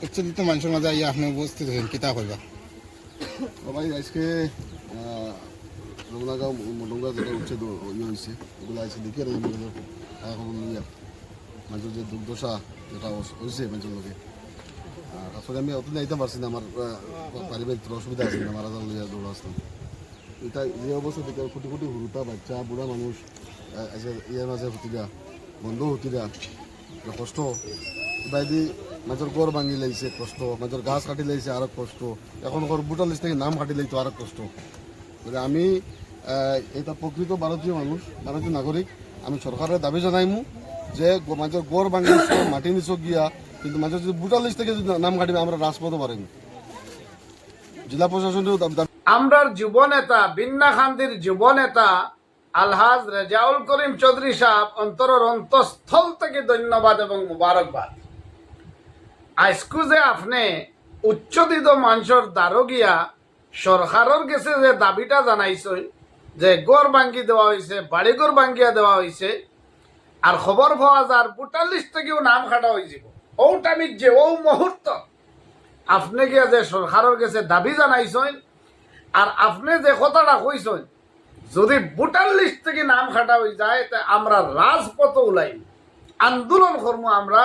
উচ্চবিত্ত মানুষের মাঝে আইয়া আপনি উপস্থিত হয়েছেন কিতা করবা? ভাই আজকে রমনাগাঁও মডঙ্গা যেটা উচ্ছেদ ইয়ে হয়েছে ওগুলো আজকে দেখি আর এখন মানুষের যে দুর্দশা যেটা হয়েছে মানুষের লোকে। আর আসলে আমি অত যাইতে পারছি না, আমার পারিবারিক অসুবিধা আছে না, মারা যাওয়া লিয়া দৌড় আসলাম। এটা যে অবস্থা দেখে কোটি কোটি হুরুতা বাচ্চা বুড়া মানুষ আজকে ইয়ের মাঝে হতিরা বন্ধ হতিরা কষ্ট বাইদি মাঝের গড় ভাঙি লাইছে কষ্ট, মাঝের গাছ কাটি লাইছে আরো কষ্ট, এখন বুটার লিস্ট থেকে নাম কাটি লাইতো আরো কষ্ট। আমি এটা প্রকৃত ভারতীয় মানুষ, ভারতীয় নাগরিক, আমি সরকারের দাবি জানাইমু যে মাঝের গড় ভাঙি মাটি নিচক গিয়া কিন্তু মাঝের যদি বুটার লিস্ট থেকে যদি নাম কাটিবে আমরা রাজপথও পারিনি। জেলা প্রশাসনেও আমরার যুব নেতা বিন্না খান্দির যুব নেতা আলহাজ রেজাউল করিম চৌধুরী সাহেব অন্তরের অন্তঃস্থল থেকে ধন্যবাদ এবং মুবারকবাদ। আজকু যে আপনি উচ্চদিত মানুষের দ্বারো গিয়া সরকারের কাছে যে দাবিটা জানাইছেন যে গড় ভাঙ্গি দেওয়া হয়েছে, বাড়িঘর ভাঙ্গিয়া দেওয়া হয়েছে, আর খবর পাওয়া যার ভোটার লিস্ট থেকেও নাম কাটা হয়েছে, ও টাইমিক যে ও মুহূর্ত আপনি গিয়া যে সরকারের কাছে দাবি জানাইছেন আর আপনি যে কথাটা কইছেন যদি ভোটার লিস্ট থেকে নাম কাটা হয়ে যায় তা আমরা রাজপথ উলাই আন্দোলন করবো। আমরা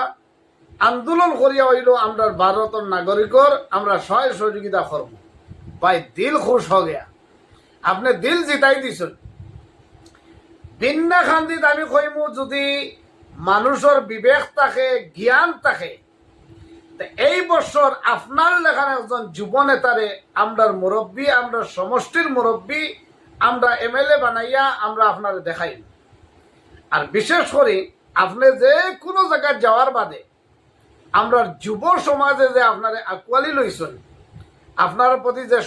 আন্দোলন করিয়া হইল আমরা ভারতের নাগরিকর আমরা সহযোগিতা করব। ভাই দিল খুশ হয়ে গিয়া আপনি দিল জিতাই দিছেন। বিন্না খান্দিত আমি কইমু যদি মানুষের বিবেক থাকে, জ্ঞান থাকে, এই বছর আপনার লেখান একজন যুব নেতারে আমরা মুরব্বী, আমরা সমষ্টির মুরব্বী, আমরা এমএলএ বানাইয়া আমরা আপনার দেখাই। আর বিশেষ করে আপনি যে কোনো জায়গায় যাওয়ার বাদে আমরা যুব সমাজে যে আপনার আকুয়ালি লইছেন, আপনার প্রতি যে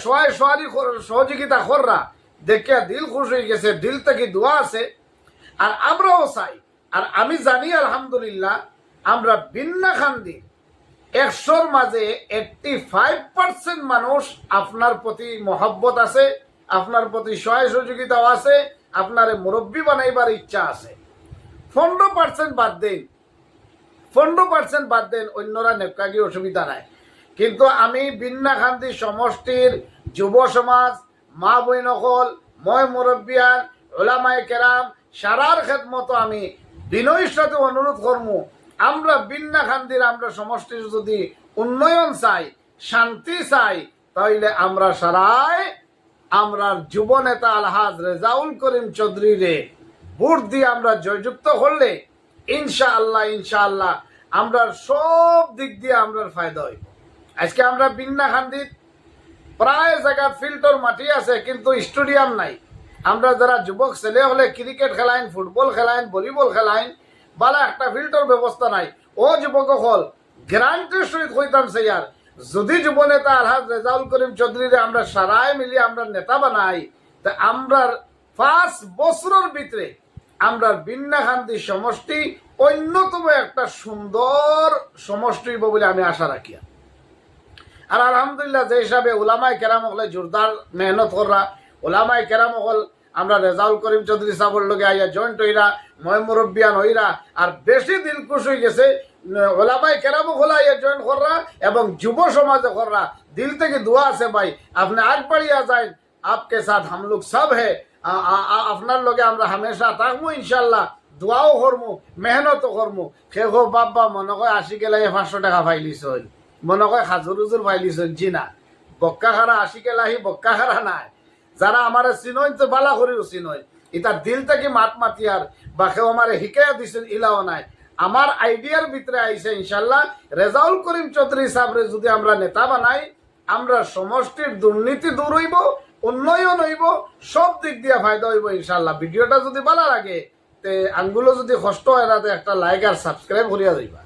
সহযোগিতা কররা দেখিয়া দিল খুশ হয়ে গেছে, দিল থেকে দোয়া আছে। আর আমরাও চাই, আর আমি জানি আলহামদুলিল্লাহ আমরা বিন্না খান্দি 100-র মাঝে 85% মানুষ আপনার প্রতি মহব্বত আছে, আপনার প্রতি সহযোগিতাও আছে, আপনার মুরব্বী বানাইবার ইচ্ছা আছে। 15% বাদ দেন, 15% বাদ দেন, অন্যরা নেপকাগি অসুবিধা নাই। কিন্তু আমি বিন্না খান্দি সমষ্টির যুব সমাজ, মা বইনকল, মই মুরব্বিয়ান, ওলামায়ে কেরাম সারার খেদমত আমি বিনয়ের সাথে অনুরোধ করবো আমরা বিন্না খান্দির আমরা সমষ্টির যদি উন্নয়ন চাই, শান্তি চাই, তাহলে আমরা সারায় আমরা যুব নেতা আলহাজ রেজাউল করিম চৌধুরী রে ভোট দিয়ে আমরা জয়যুক্ত করলে ইনশাআল্লাহ ইনশাআল্লাহ আমরা সব দিক দিয়ে আমরা ফায়দা হইব। আজকে আমরা বিন্না খান্দির প্রায় জায়গা ফিল্ডর মাটি আছে কিন্তু স্টেডিয়াম নাই। আমরা যারা যুবক ছেলে হলে ক্রিকেট খেলাইন, ফুটবল খেলাইন, ভলিবল খেলাইন, বালা একটা ফিল্ডর ব্যবস্থা নাই। ও যুবক হল গ্যারান্টির সহিত হইতাম স্যার যদি যুব নেতা আলহাজ রেজাউল করিম চৌধুরীরে আমরা সারাই মিলি আমরা নেতা বানাই তা আমরা 5 বছরের ভিতরে আমরা বিন্না খান্দি সমষ্টি অন্যতম একটা সুন্দর সমষ্টি হইব বলে আমি আশা রাখি। আর আলহামদুলিল্লাহ যে হিসাবে ওলামায়ে কেরাম হলে জোরদার মেহনত করা, ওলামায়ে কেরাম হল আমরা রেজাউল করিম চৌধুরী সাহেবের লগে আইয়া জয়েন্ট হইরা, ময় মুরব্বিয়ান হইরা, আর বেশি দিল খুশ হয়ে গেছে ওলামায়ে কেরাম হল আইয়া জয়েন্ট কররা এবং যুব সমাজে কররা। দিল থেকে দোয়া আছে ভাই, আপনি আগ বাড়িয়া যায়, আপকে সাথ হাম লোক সব হে, আপনার লগে আমরা হামেশা থাকবো ইনশাল্লাহ, দোয়াও করবো, মেহনতও করবো। সে গো বাবা মনে হয় 80 গেলাই 500 টাকা পাইলিস, মনে হয় হাজুর হুজুর পাইলিস, জি না, বক্কা খারা 80 গেলাহি বক্কা খারা নাই। যারা আমার চিনই তো বালা করেও চিনই, এটা দিল থেকে মাত মাতিয়ার বা কেউ আমার শিকাইয়া দিচ্ছেন ইলাও নাই। আমার আইডিয়ার ভিতরে আইসে ইনশাল্লাহ রেজাউল করিম চৌধুরী সাহেবরে যদি আমরা নেতা বানাই আমরা সমষ্টির দুর্নীতি দূর হইব, উন্নয়ন হইব, সব দিক দিয়ে ফায়দা হইব ইনশাল্লাহ। ভিডিওটা যদি ভালো লাগে তে আঙ্গুলো যদি কষ্ট হয় না একটা লাইক আর সাবস্ক্রাইব করিয়া যাইবা।